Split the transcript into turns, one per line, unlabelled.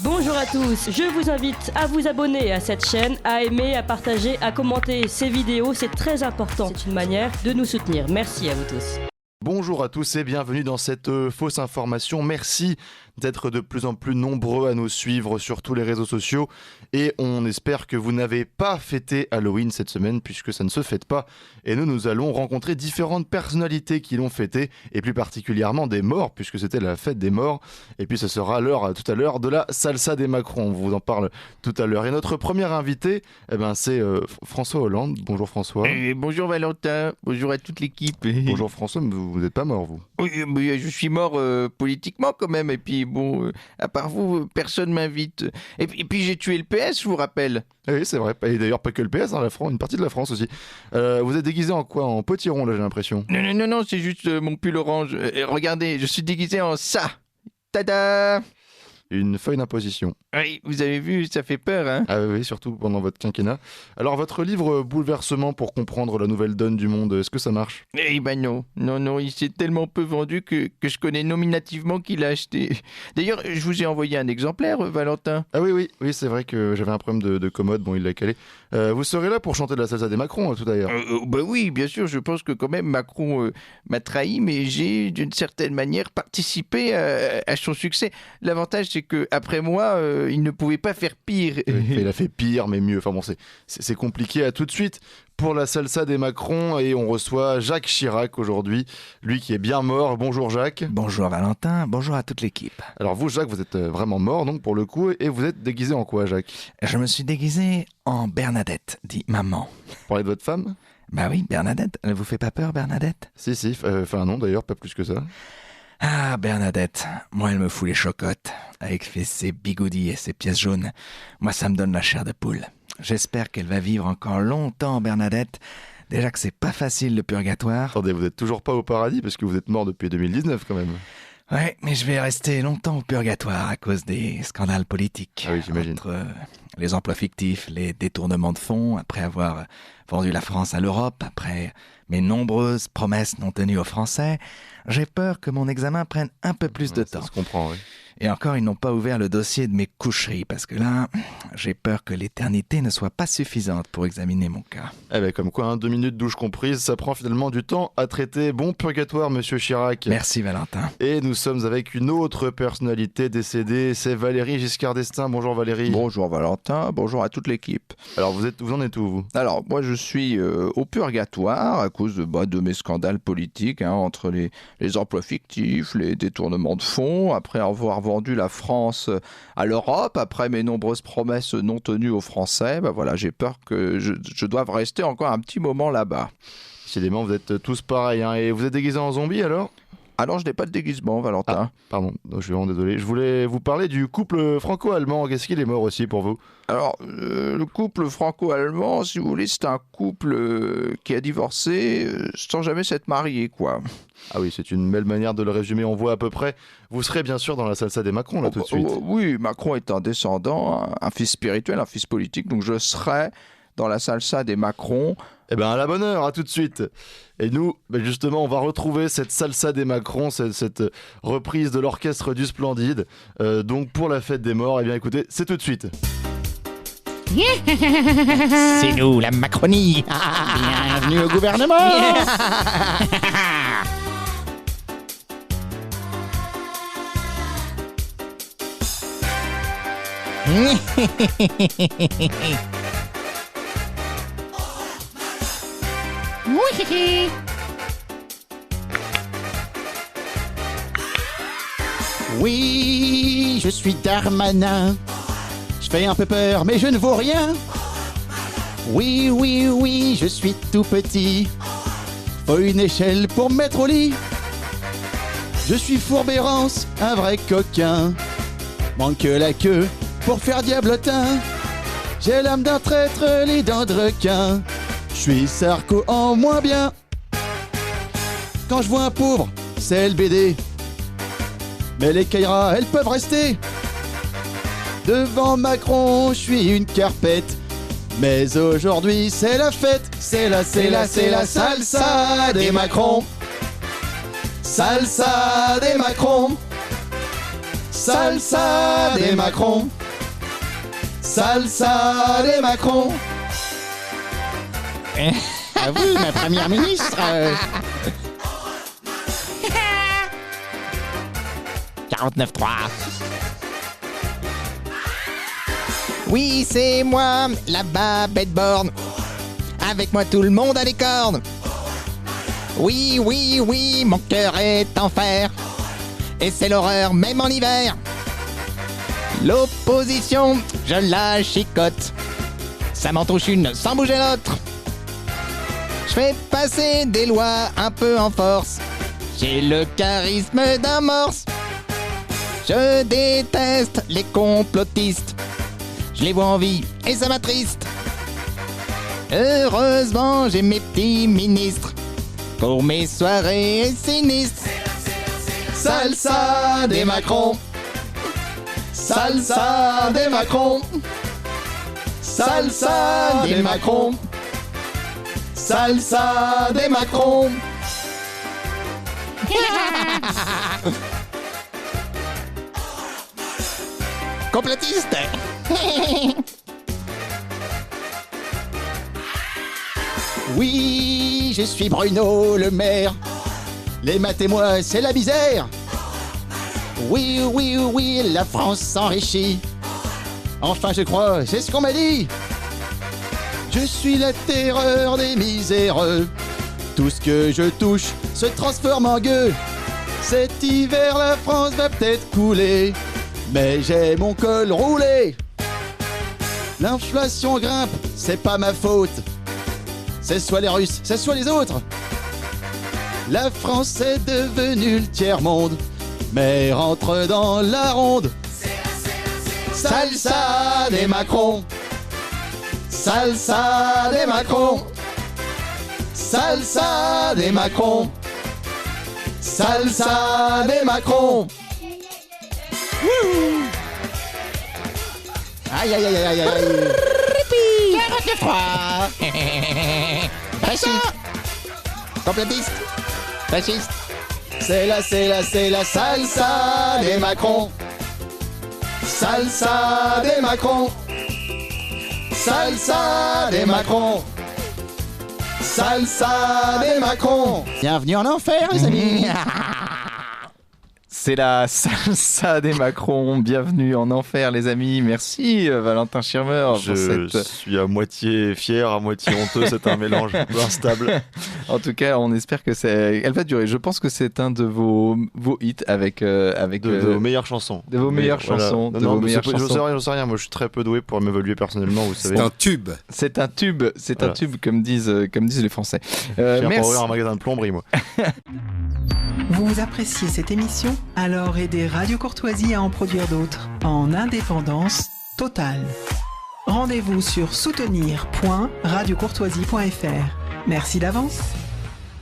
Bonjour à tous, je vous invite à vous abonner à cette chaîne, à aimer, à partager, à commenter ces vidéos, c'est très important. C'est une manière de nous soutenir. Merci à vous tous.
Bonjour à tous et bienvenue dans cette fausse information. Merci d'être de plus en plus nombreux à nous suivre sur tous les réseaux sociaux et on espère que vous n'avez pas fêté Halloween cette semaine puisque ça ne se fête pas et nous allons rencontrer différentes personnalités qui l'ont fêté et plus particulièrement des morts puisque c'était la fête des morts et puis ce sera l'heure tout à l'heure de la salsa des Macron, on vous en parle tout à l'heure et notre premier invité c'est François Hollande. Bonjour François.
Bonjour Valentin, bonjour à toute l'équipe.
Bonjour François, mais vous n'êtes pas mort vous?
Oui, mais je suis mort politiquement quand même, et puis bon, à part vous, personne m'invite. Et puis j'ai tué le PS, je vous rappelle.
Oui, c'est vrai, et d'ailleurs pas que le PS, la France, une partie de la France aussi. Vous êtes déguisé en quoi? En potiron là j'ai l'impression.
Non, c'est juste mon pull orange. Regardez, je suis déguisé en ça. Tada!
Une feuille d'imposition.
Oui, vous avez vu, ça fait peur, hein?
Ah oui, surtout pendant votre quinquennat. Alors, votre livre Bouleversement pour comprendre la nouvelle donne du monde, est-ce que ça marche?
Eh ben non, il s'est tellement peu vendu que je connais nominativement qui l'a acheté. D'ailleurs, je vous ai envoyé un exemplaire, Valentin.
Ah oui, c'est vrai que j'avais un problème de commode, bon, il l'a calé. Vous serez là pour chanter de la salsa des Macron, tout d'ailleurs.
Bah oui, bien sûr, je pense que quand même Macron m'a trahi, mais j'ai d'une certaine manière participé à son succès. L'avantage, c'est que après moi, il ne pouvait pas faire pire.
Il a fait pire, mais mieux. Enfin bon, c'est compliqué. À tout de suite pour la salsa des Macron et on reçoit Jacques Chirac aujourd'hui, lui qui est bien mort. Bonjour Jacques.
Bonjour Valentin, bonjour à toute l'équipe.
Alors vous Jacques, vous êtes vraiment mort donc pour le coup et vous êtes déguisé en quoi Jacques?
Je me suis déguisé en Bernadette, dit maman.
Vous parlez de votre femme?
Bah oui, Bernadette, elle vous fait pas peur Bernadette?
Si, enfin non d'ailleurs, pas plus que ça.
Ah Bernadette, moi elle me fout les chocottes, avec ses bigoudis et ses pièces jaunes. Moi ça me donne la chair de poule. J'espère qu'elle va vivre encore longtemps Bernadette. Déjà que c'est pas facile le purgatoire.
Attendez, vous êtes toujours pas au paradis parce que vous êtes mort depuis 2019 quand même.
Ouais, mais je vais rester longtemps au purgatoire à cause des scandales politiques.
Ah oui, j'imagine.
Entre les emplois fictifs, les détournements de fonds, après avoir vendu la France à l'Europe, après mes nombreuses promesses non tenues aux Français, j'ai peur que mon examen prenne un peu plus de temps.
Ça se comprend, oui.
Et encore, ils n'ont pas ouvert le dossier de mes coucheries, parce que là, j'ai peur que l'éternité ne soit pas suffisante pour examiner mon cas.
Eh ben comme quoi, 2 minutes douche comprise, ça prend finalement du temps à traiter. Bon purgatoire, monsieur Chirac.
Merci Valentin.
Et nous sommes avec une autre personnalité décédée, c'est Valéry Giscard d'Estaing. Bonjour Valéry.
Bonjour Valentin, bonjour à toute l'équipe.
Alors vous en êtes où vous?
Alors moi je suis au purgatoire à cause de mes scandales politiques, entre les emplois fictifs, les détournements de fonds, après avoir vendu la France à l'Europe, après mes nombreuses promesses non tenues aux Français. Voilà, j'ai peur que je doive rester encore un petit moment là-bas.
Décidément, vous êtes tous pareils. Et vous êtes déguisés en zombie alors?
Alors je n'ai pas de déguisement, Valentin.
Pardon, je suis vraiment désolé. Je voulais vous parler du couple franco-allemand. Qu'est-ce qu'il est mort aussi pour vous?
Alors, le couple franco-allemand, si vous voulez, c'est un couple qui a divorcé sans jamais s'être marié, quoi.
Ah oui, c'est une belle manière de le résumer. On voit à peu près. Vous serez bien sûr dans la salsa des Macron, là, tout de suite.
Oui, Macron est un descendant, un fils spirituel, un fils politique, donc je serai dans la salsa des Macron.
Eh bien, à la bonne heure, à tout de suite. Et nous, justement, on va retrouver cette salsa des Macron, cette reprise de l'orchestre du Splendide. Donc, pour la fête des morts, eh bien, écoutez, c'est tout de suite.
C'est nous, la Macronie. Bienvenue au gouvernement. Oui, je suis Darmanin. Je fais un peu peur, mais je ne vaux rien. Oui, je suis tout petit. Faut une échelle pour me mettre au lit. Je suis Fourbérance, un vrai coquin. Manque la queue pour faire diablotin. J'ai l'âme d'un traître, les dents de requin. Je suis Sarko en moins bien. Quand je vois un pauvre, c'est le BD. Mais les Kairas, elles peuvent rester. Devant Macron, je suis une carpette. Mais aujourd'hui, c'est la fête. C'est la salsa des Macron. Salsa des Macron. Salsa des Macron. Salsa des Macron. À vous, ma première ministre.
49.3. Oui, c'est moi, la Babette Borne. Avec moi, tout le monde a des cornes. Oui, oui, oui, mon cœur est en fer. Et c'est l'horreur, même en hiver. L'opposition, je la chicote. Ça m'en touche une sans bouger l'autre. Je fais passer des lois un peu en force. J'ai le charisme d'un morse. Je déteste les complotistes. Je les vois en vie et ça m'attriste. Heureusement, j'ai mes petits ministres pour mes soirées sinistres.
Salsa des Macron. Salsa des Macron. Salsa des Macron. Salsa des Macron.
Complotiste.
Oui, je suis Bruno Le Maire. Les maths et moi, c'est la misère. Oui, oui, oui, la France s'enrichit. Enfin, je crois, c'est ce qu'on m'a dit. Je suis la terreur des miséreux. Tout ce que je touche se transforme en gueux. Cet hiver, la France va peut-être couler, mais j'ai mon col roulé. L'inflation grimpe, c'est pas ma faute. C'est soit les Russes, c'est soit les autres. La France est devenue le tiers-monde, mais rentre dans la ronde. Salsa des Macron. Salsa des Macron. Salsa des Macron. Salsa des Macron. Wouh! Aïe aïe aïe aïe aïe aïe.
Fasciste. Complotiste. Fasciste.
C'est la salsa des Macron. Salsa des Macron. Salsa des Macron. Salsa des Macron. Bienvenue en enfer, les amis.
C'est la salsa des Macron. Bienvenue en enfer, les amis. Merci, Valentin Schirmer.
Je suis à moitié fier, à moitié honteux. C'est un mélange instable.
En tout cas, on espère que elle va durer. Je pense que c'est un de vos hits avec
de vos meilleures chansons.
De vos meilleures chansons.
J'en sais rien. Moi, je suis très peu doué pour m'évaluer personnellement. Vous savez.
C'est un tube.
C'est un tube. C'est un tube, comme disent les Français.
J'ai
merci.
ouvrir un magasin de plomberie, moi.
Vous appréciez cette émission? Alors aidez Radio Courtoisie à en produire d'autres, en indépendance totale. Rendez-vous sur soutenir.radiocourtoisie.fr. Merci d'avance.